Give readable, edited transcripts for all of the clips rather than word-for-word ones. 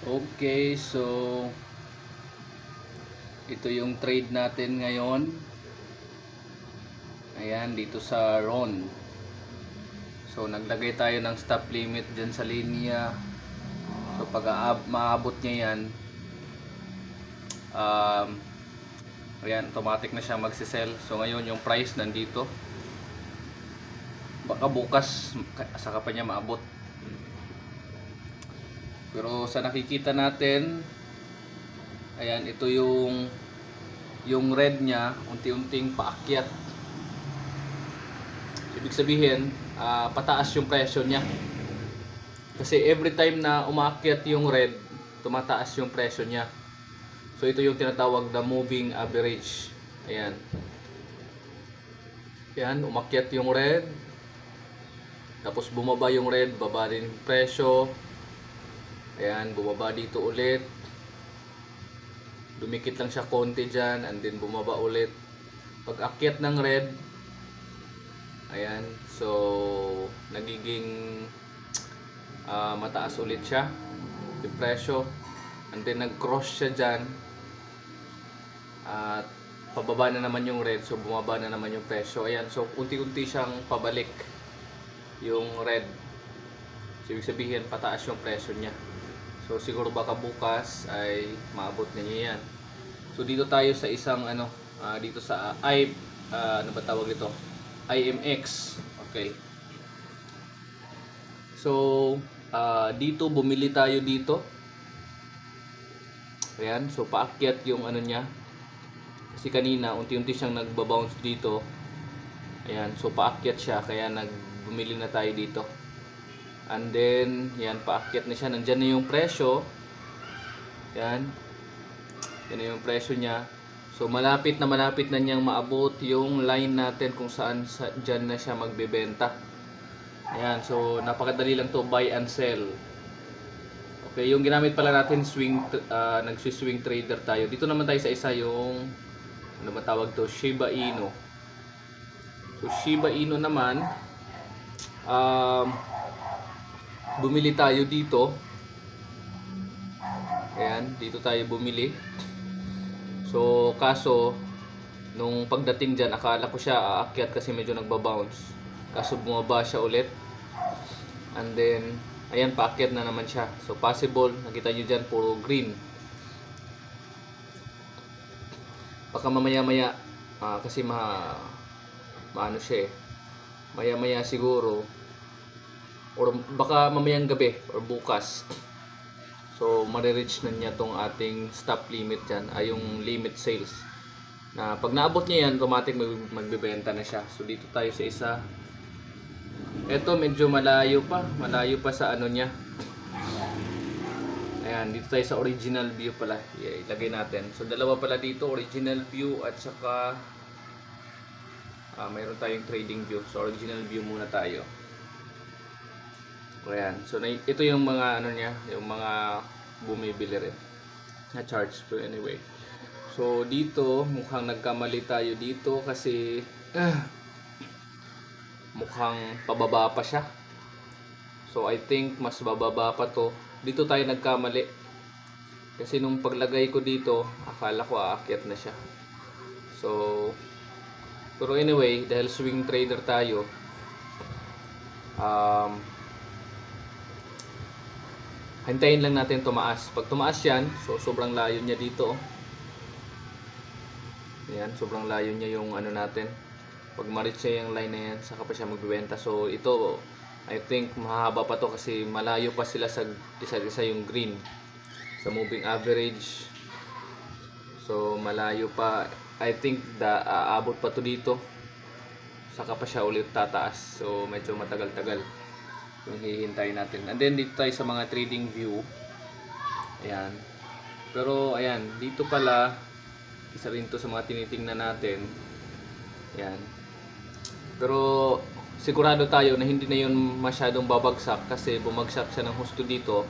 Okay, so ito yung trade natin ngayon. Ayan, dito sa RON. So naglagay tayo ng stop limit dyan sa linya. So pag maabot niya yan, um, ayan, automatic na siya magsisell. So ngayon yung price nandito. Baka bukas saka pa niya maabot. Pero sa nakikita natin, ayan, ito yung red niya unti-unting paakyat. Ibig sabihin, pataas yung presyo niya. Kasi every time na umaakyat yung red, tumataas yung presyo niya. So ito yung tinatawag na moving average. Ayan. Ayan, umakyat yung red. Tapos bumaba yung red, baba din yung presyo. Ayan, bumaba dito ulit. Dumikit lang siya konti dyan, and then bumaba ulit. Pag akyat ng red, ayan, so nagiging mataas ulit siya yung presyo, and then nag-cross siya dyan at pababa na naman yung red, so bumaba na naman yung presyo. Ayan, so unti-unti siyang pabalik yung red, so ibig sabihin pataas yung presyo niya. So siguro baka bukas ay maabot na niya yan. So dito tayo sa isang dito sa ano ba tawag ito? IMX. Okay. So dito bumili tayo dito. Ayan, so paakyat yung ano niya. Kasi kanina unti-unti siyang nagba-bounce dito. Ayan, so paakyat siya kaya bumili na tayo dito. And then, yan, paakyat na siya. Nandyan na yung presyo. Yan. Yan na yung presyo niya. So, malapit na niyang maabot yung line natin kung saan dyan na siya magbebenta. Ayan. So, napakadali lang to, buy and sell. Okay, yung ginamit pala natin, nagsi-swing trader tayo. Dito naman tayo sa isa yung, ano ba tawag to? Shiba Inu. So, Shiba Inu naman, bumili tayo dito. Ayan, dito tayo bumili. So, kaso nung pagdating dyan, akala ko siya aakyat kasi medyo nagbabounce. Kaso bumaba siya ulit. And then, ayan, paakyat na naman siya. So, possible, nakita nyo dyan, puro green. Baka mamaya-maya, kasi maano siya eh. Maya-maya siguro, or baka mamayang gabi or bukas, so marireach na niya tong ating stop limit dyan, ay yung limit sales, na pag naabot niya yan, automatic magbibenta na siya. So dito tayo sa isa. Ito medyo malayo pa sa ano niya. Ayan, dito tayo sa original view pala. Ilagay natin. So dalawa pala dito, original view at saka mayroon tayong trading view. So original view muna tayo. Ayan. So ito yung mga ano niya, yung mga bumibili rin na charge. But anyway, so dito mukhang nagkamali tayo dito kasi mukhang pababa pa siya. So I think mas bababa pa to. Dito tayo nagkamali kasi nung paglagay ko dito, akala ko aakyat na siya. So pero anyway, dahil swing trader tayo, hintayin lang natin tumaas. Pag tumaas yan, so sobrang layo niya dito. Ayan, sobrang layo niya yung ano natin. Pag ma-reach niya yung line na yan, saka pa siya magbibenta. So ito, I think mahaba pa to kasi malayo pa sila sa isa yung green sa moving average. So malayo pa. I think aabot pa to dito. Saka pa siya ulit tataas. So medyo matagal-tagal yung hihintayin natin. And then dito tayo sa mga trading view. Ayan. Pero ayan, dito pala isa rin to sa mga tinitingnan natin. Ayan. Pero sigurado tayo na hindi na yun masyadong babagsak kasi bumagsak siya ng husto dito.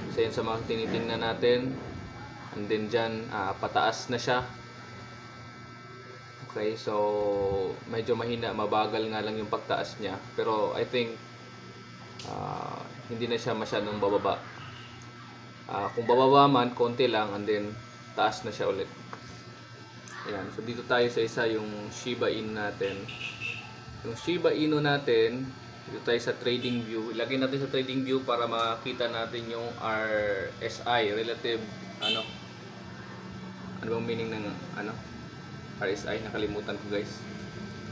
Isa yun sa mga tinitingnan natin. And then dyan, pataas na siya. Okay, so medyo mahina, mabagal nga lang yung pagtaas niya. Pero I think hindi na siya masyadong bababa. Kung bababa man, konti lang, and then taas na siya ulit. Ayan, so dito tayo sa isa, yung Shiba Inu natin. Yung Shiba Inu natin, dito tayo sa trading view. Ilagay natin sa trading view para makita natin yung RSI, relative, ano bang meaning ng RSI? Nakalimutan ko, guys.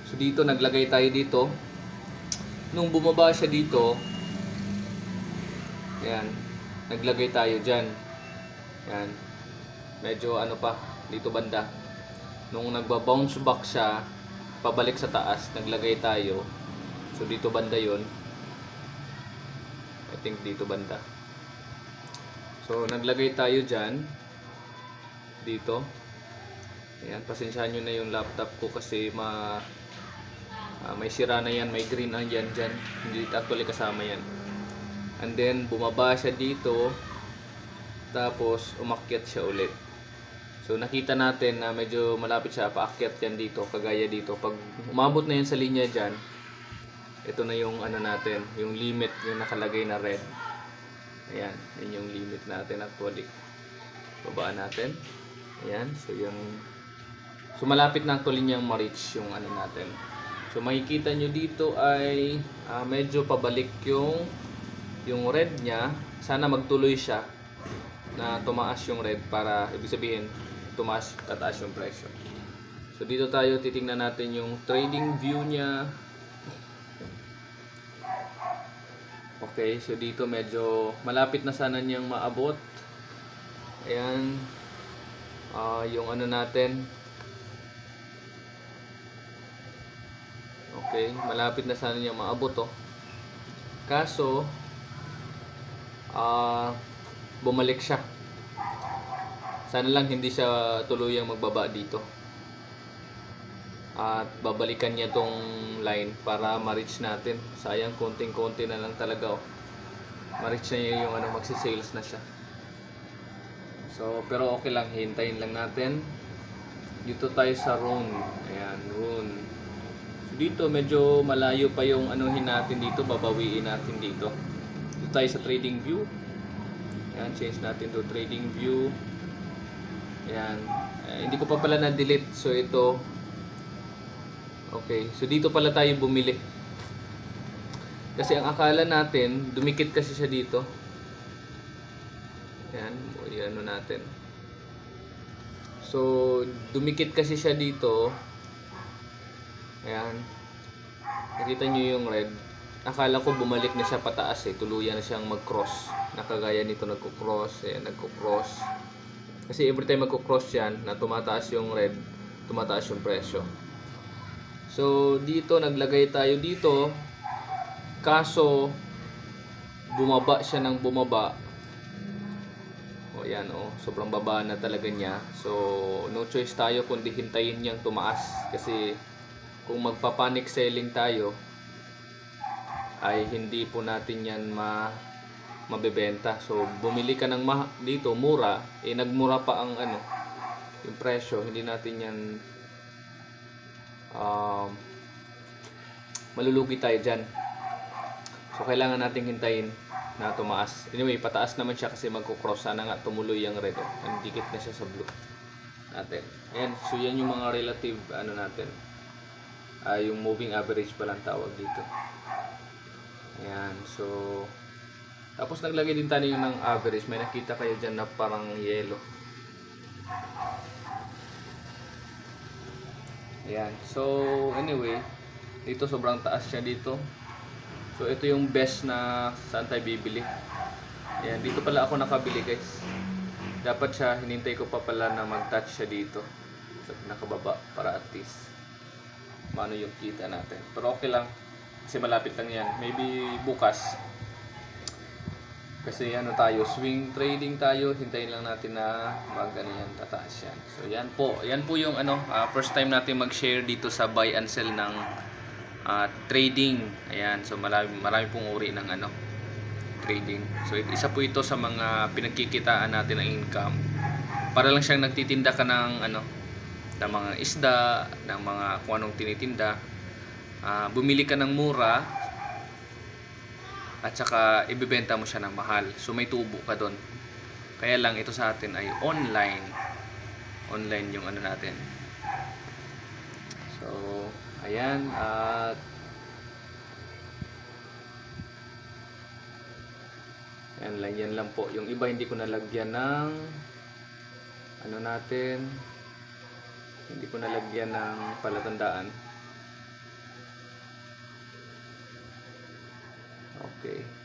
So dito, naglagay tayo dito. Nung bumaba siya dito, ayan, naglagay tayo dyan. Ayan, medyo pa, dito banda. Nung nagba-bounce back siya, pabalik sa taas, naglagay tayo. So dito banda yon. I think dito banda. So naglagay tayo dyan. Dito. Ayan, pasensyahan nyo na yung laptop ko kasi may sira na yan, may green ang yan dyan. Hindi actually kasama yan. And then bumaba siya dito. Tapos umakyat siya ulit. So nakita natin na medyo malapit siya, paakyat yan dito, kagaya dito. Pag umabot na yan sa linya dyan, ito na yung natin, yung limit, yung nakalagay na red. Ayan, yun yung limit natin actually. Babaan natin. Ayan, so malapit na actually niyang ma-reach yung natin. So makikita nyo dito ay medyo pabalik yung red niya. Sana magtuloy siya na tumaas yung red para ibig sabihin tataas yung presyo. So dito tayo titingnan natin yung trading view niya. Okay, so dito medyo malapit na sana niyang maabot. Ayan, yung natin. Okay, malapit na sana niyang maabot Kaso bumalik siya. Sana lang hindi siya tuluyang magbaba dito. At babalikan niya tong line para ma-reach natin. Sayang, konting-konti na lang talaga ma-reach na niya yung magsi-sales na siya. So, pero okay lang, hintayin lang natin. Dito tayo sa Rune. Ayan, Rune. So, dito medyo malayo pa yung natin dito, babawiin natin dito. Dito tayo sa trading view. Ayan, change natin to trading view. Ayan. Hindi ko pa pala na-delete. So ito. Okay. So dito pala tayo bumili. Kasi ang akala natin, dumikit kasi siya dito. Ayan. Ayan natin. So dumikit kasi siya dito. Ayan. Nakita nyo yung red. Akala ko bumalik na siya pataas tuluyan na siyang mag-cross. Nakagaya nito nagko-cross. Ayan, nagko-cross. Kasi every time magko-cross yan, na tumataas yung red, tumataas yung presyo. So, dito, naglagay tayo dito. Kaso, bumaba siya ng bumaba. Yan, sobrang baba na talaga niya. So, no choice tayo kundi hintayin niyang tumaas. Kasi, kung magpa-panic selling tayo, ay hindi po natin yan mabebenta. So bumili ka ng dito mura, nagmura pa ang yung presyo, hindi natin yan malulugi tayo diyan. So kailangan nating hintayin na tumaas. Anyway, pataas naman siya kasi magko-cross. Sana nga tumuloy yung red. Nandikit na siya sa blue natin. Ayan, so yan yung mga relative natin. Yung moving average pa lang tawag dito. Ayan, so tapos naglagay din tayo ng average. May nakita kayo dyan na parang yellow. Ayan. So anyway, dito sobrang taas siya dito. So ito yung best na saan tayo bibili. Ayan, dito pala ako nakabili, guys. Dapat siya, hinintay ko pa pala na mag-touch siya dito sa pinakababa para at least maano yung kita natin. Pero okay lang kasi malapit lang yan. Maybe bukas. Kasi tayo, swing trading tayo, hintayin lang natin na yan, tataas yan. So yan po yung first time natin mag-share dito sa buy and sell ng trading. Ayan, so marami pong uri ng trading. So isa po ito sa mga pinagkikitaan natin ng income. Para lang siyang nagtitinda ka ng ng mga isda, ng mga kung anong tinitinda. Bumili ka ng mura at saka ibebenta mo siya ng mahal. So may tubo ka doon. Kaya lang ito sa atin ay online. Online yung ano natin. So, ayan. At yan lang po. Yung iba hindi ko nalagyan ng ano natin. Hindi ko nalagyan ng palatandaan. Okay.